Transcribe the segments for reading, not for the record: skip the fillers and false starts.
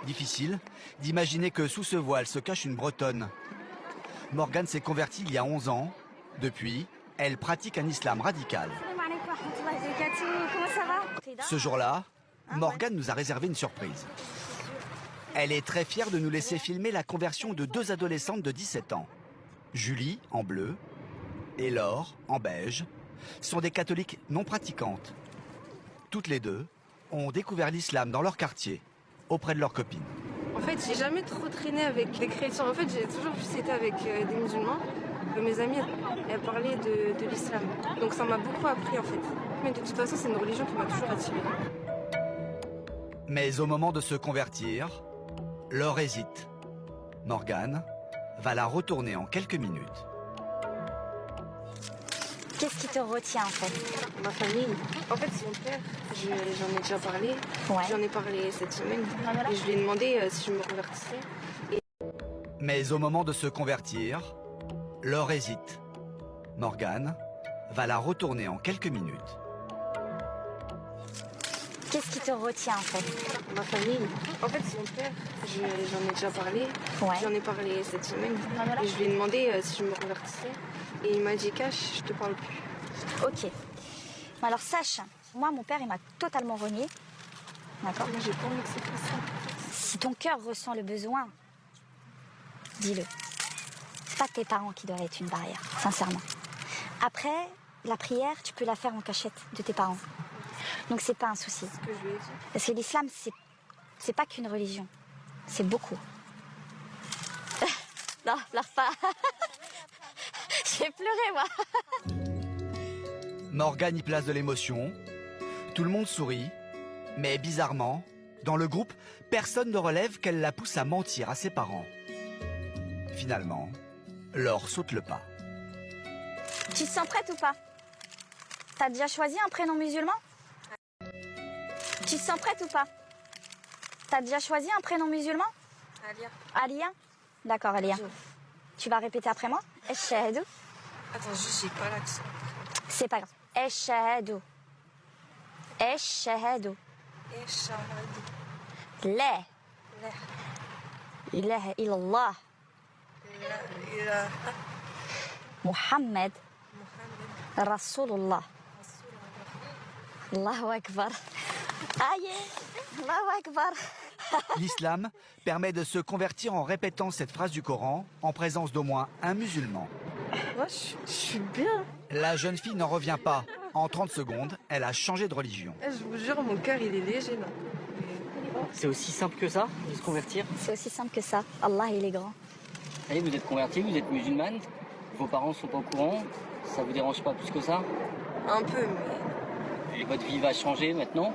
Difficile d'imaginer que sous ce voile se cache une Bretonne. Morgane s'est convertie il y a 11 ans. Depuis, elle pratique un islam radical. Comment ça va? Ce jour-là, Morgane nous a réservé une surprise. Elle est très fière de nous laisser filmer la conversion de deux adolescentes de 17 ans. Julie, en bleu, et Laure, en beige, sont des catholiques non pratiquantes. Toutes les deux ont découvert l'islam dans leur quartier, auprès de leurs copines. En fait, j'ai jamais trop traîné avec des chrétiens. En fait, j'ai toujours plus été avec des musulmans. Mes amies, elles parlaient de l'islam. Donc ça m'a beaucoup appris en fait. Mais de toute façon, c'est une religion qui m'a toujours attirée. Mais au moment de se convertir, Laure hésite. Morgane va la retourner en quelques minutes. Qu'est-ce qui te retient en fait? Ma famille. En fait, son père, j'en ai déjà parlé. Ouais. J'en ai parlé cette semaine. Et je lui ai demandé si je me convertissais. Mais au moment de se convertir, Laure hésite. Morgane va la retourner en quelques minutes. Qu'est-ce qui te retient en fait? Ma famille. En fait, son père, j'en ai déjà parlé. Ouais. J'en ai parlé cette semaine. Et je lui ai demandé si je me convertissais. Et il m'a dit, Cache, je te parle plus. Ok. Alors sache, moi mon père il m'a totalement renié. D'accord? Moi, j'ai pas envie que c'est comme ça. Si ton cœur ressent le besoin, dis-le. C'est pas tes parents qui doivent être une barrière, sincèrement. Après, la prière, tu peux la faire en cachette de tes parents. Donc c'est pas un souci. Ce que je lui ai dit. Parce que l'islam, c'est pas qu'une religion. C'est beaucoup. Non, pleure pas. J'ai pleuré, moi. Morgane y place de l'émotion. Tout le monde sourit. Mais bizarrement, dans le groupe, personne ne relève qu'elle la pousse à mentir à ses parents. Finalement, Laure saute le pas. Tu te sens prête ou pas? T'as déjà choisi un prénom musulman? Tu te sens prête ou pas? T'as déjà choisi un prénom musulman? Alia. Alia? D'accord, Alia. Tu vas répéter après moi? Eshhadu. Attends, juste, j'ai pas l'accent. C'est pas grave. Eshhadu. Eshhadu. Eshhadu. La ilaha illallah. La ilaha Muhammad Rasulullah. Allahu Akbar. Aïe, Allahu Akbar. L'islam permet de se convertir en répétant cette phrase du Coran en présence d'au moins un musulman. Moi, je suis bien. La jeune fille n'en revient pas. En 30 secondes, elle a changé de religion. Je vous jure, mon cœur, il est léger, là. C'est aussi simple que ça, de se convertir? C'est aussi simple que ça. Allah, il est grand. Allez, vous êtes converti, vous êtes musulmane, vos parents sont pas au courant, ça vous dérange pas plus que ça? Un peu, mais... Et votre vie va changer maintenant?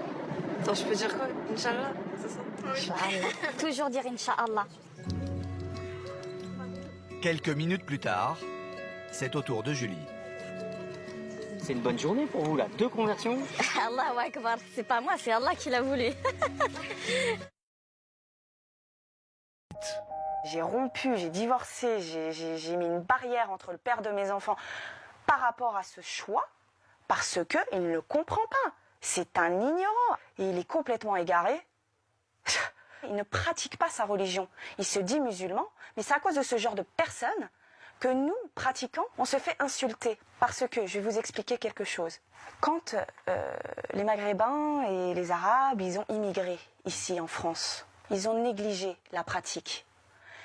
Attends, je peux dire quoi? Inch'Allah, c'est ça? Inch'Allah. Toujours dire Inch'Allah. Quelques minutes plus tard, c'est au tour de Julie. C'est une bonne journée pour vous, là. 2 conversions? Allahu Akbar. C'est pas moi, c'est Allah qui l'a voulu. J'ai rompu, j'ai divorcé, j'ai mis une barrière entre le père de mes enfants par rapport à ce choix, parce qu'il ne le comprend pas. C'est un ignorant et il est complètement égaré. Il ne pratique pas sa religion. Il se dit musulman, mais c'est à cause de ce genre de personnes que nous, pratiquants, on se fait insulter. Parce que, je vais vous expliquer quelque chose. Quand les Maghrébins et les Arabes, ils ont immigré ici en France, ils ont négligé la pratique.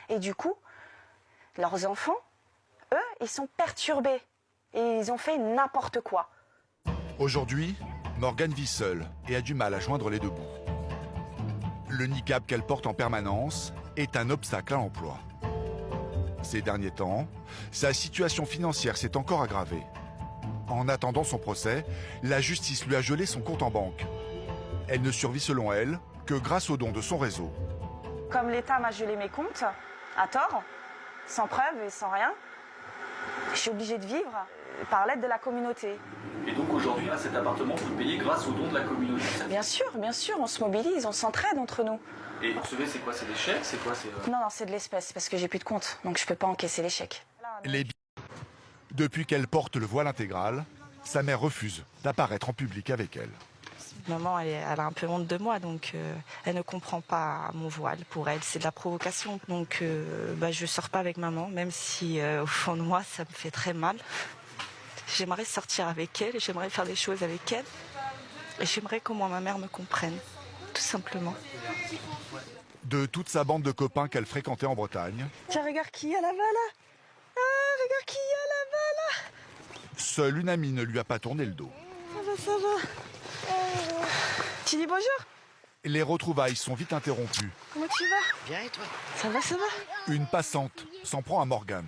Et du coup, leurs enfants, eux, ils sont perturbés. Et ils ont fait n'importe quoi. Aujourd'hui, Morgane vit seule et a du mal à joindre les deux bouts. Le niqab qu'elle porte en permanence est un obstacle à l'emploi. Ces derniers temps, sa situation financière s'est encore aggravée. En attendant son procès, la justice lui a gelé son compte en banque. Elle ne survit selon elle que grâce aux dons de son réseau. Comme l'État m'a gelé mes comptes, à tort, sans preuve et sans rien, je suis obligée de vivre par l'aide de la communauté. Et donc aujourd'hui, là, cet appartement, vous le payez grâce aux dons de la communauté? Bien sûr, on se mobilise, on s'entraide entre nous. Et vous recevez, c'est quoi? C'est des chèques? C'est quoi? Non, c'est de l'espèce, parce que j'ai plus de compte, donc je peux pas encaisser les chèques. Depuis qu'elle porte le voile intégral, sa mère refuse d'apparaître en public avec elle. Maman, elle a un peu honte de moi, donc elle ne comprend pas mon voile. Pour elle, c'est de la provocation. Donc je sors pas avec maman, même si au fond de moi, ça me fait très mal. J'aimerais sortir avec elle, j'aimerais faire des choses avec elle. Et j'aimerais que moi, ma mère me comprenne, tout simplement. De toute sa bande de copains qu'elle fréquentait en Bretagne, Tiens, regarde qui y a là-bas, là. Ah, regarde qui y a là-bas, là. seule une amie ne lui a pas tourné le dos. Ça va. Tu dis bonjour? Les retrouvailles sont vite interrompues. Comment tu vas? Bien et toi? Ça va. Une passante s'en prend à Morgane.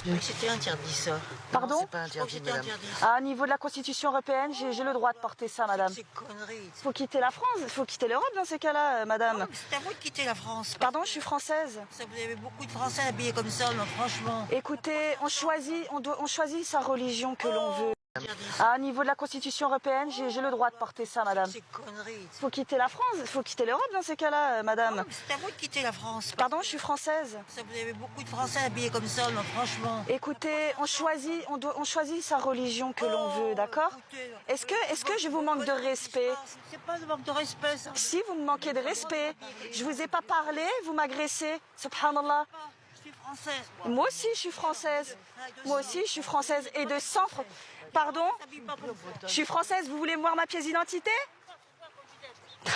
Oui, c'était interdit ça. Pardon? Non, c'est pas interdit, madame. À niveau de la Constitution européenne, j'ai le droit de porter ça, madame. C'est connerie. Faut quitter la France, faut quitter l'Europe dans ces cas-là, madame. C'est à vous de quitter la France. Pardon, je suis française. Ça, vous avez beaucoup de Français habillés comme ça, mais franchement. Écoutez, on choisit sa religion que l'on veut. Interdit. À niveau de la Constitution européenne, j'ai le droit de porter ça, madame. C'est connerie. Faut quitter la France, faut quitter l'Europe dans ces cas-là, madame. C'est à vous de quitter la France. Pardon, je suis française. Ça, vous avez beaucoup de Français habillés comme ça, mais franchement. Écoutez, on choisit sa religion que l'on veut, d'accord? Est-ce que je vous manque de respect? C'est pas de manque de respect, ça. Si vous me manquez de respect, je vous ai pas parlé, vous m'agressez. Subhanallah. Je suis française. Moi aussi, je suis française. Moi aussi, je suis française. Et de sang. Pardon? Je suis française, vous voulez me voir ma pièce d'identité?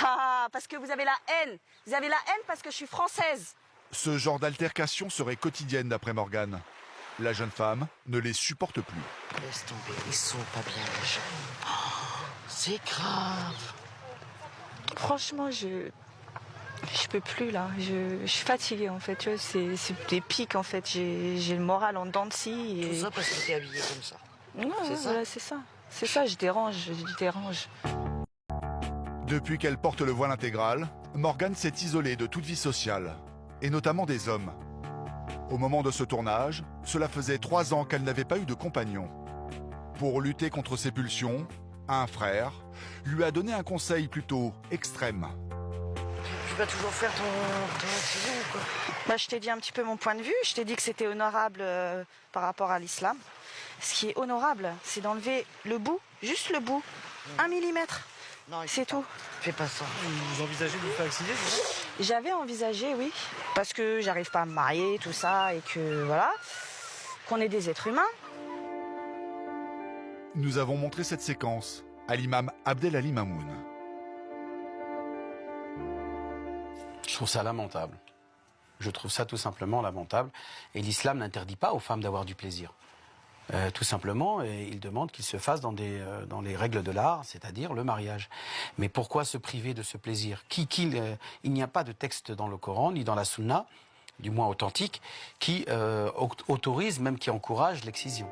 Ah, parce que vous avez la haine. Vous avez la haine parce que je suis française. Ce genre d'altercation serait quotidienne d'après Morgane. La jeune femme ne les supporte plus. Laisse tomber, ils sont pas bien, les gens. Oh, c'est grave. Franchement, je peux plus là. Je suis fatiguée en fait. Tu vois, c'est des pics en fait. J'ai le moral en dents de scie. Tout ça parce que t'es habillée comme ça. Non, C'est ça. voilà, c'est ça. C'est ça, je dérange. Depuis qu'elle porte le voile intégral, Morgane s'est isolée de toute vie sociale, et notamment des hommes. Au moment de ce tournage, cela faisait 3 ans qu'elle n'avait pas eu de compagnon. Pour lutter contre ses pulsions, un frère lui a donné un conseil plutôt extrême. Tu vas toujours faire ton accident ou quoi? Je t'ai dit un petit peu mon point de vue. Je t'ai dit que c'était honorable par rapport à l'islam. Ce qui est honorable, c'est d'enlever le bout, juste le bout, 1 millimètre. Non, C'est tout. Fais pas ça. Vous envisagez de vous faire accidenter, c'est ça? J'avais envisagé, oui, parce que j'arrive pas à me marier, tout ça, et que voilà, qu'on est des êtres humains. Nous avons montré cette séquence à l'imam Abdelali Mamoun. Je trouve ça lamentable. Je trouve ça tout simplement lamentable. Et l'islam n'interdit pas aux femmes d'avoir du plaisir. Tout simplement, il demande qu'il se fasse dans les règles de l'art, c'est-à-dire le mariage. Mais pourquoi se priver de ce plaisir? Il n'y a pas de texte dans le Coran, ni dans la Sunna, du moins authentique, qui autorise, même qui encourage l'excision.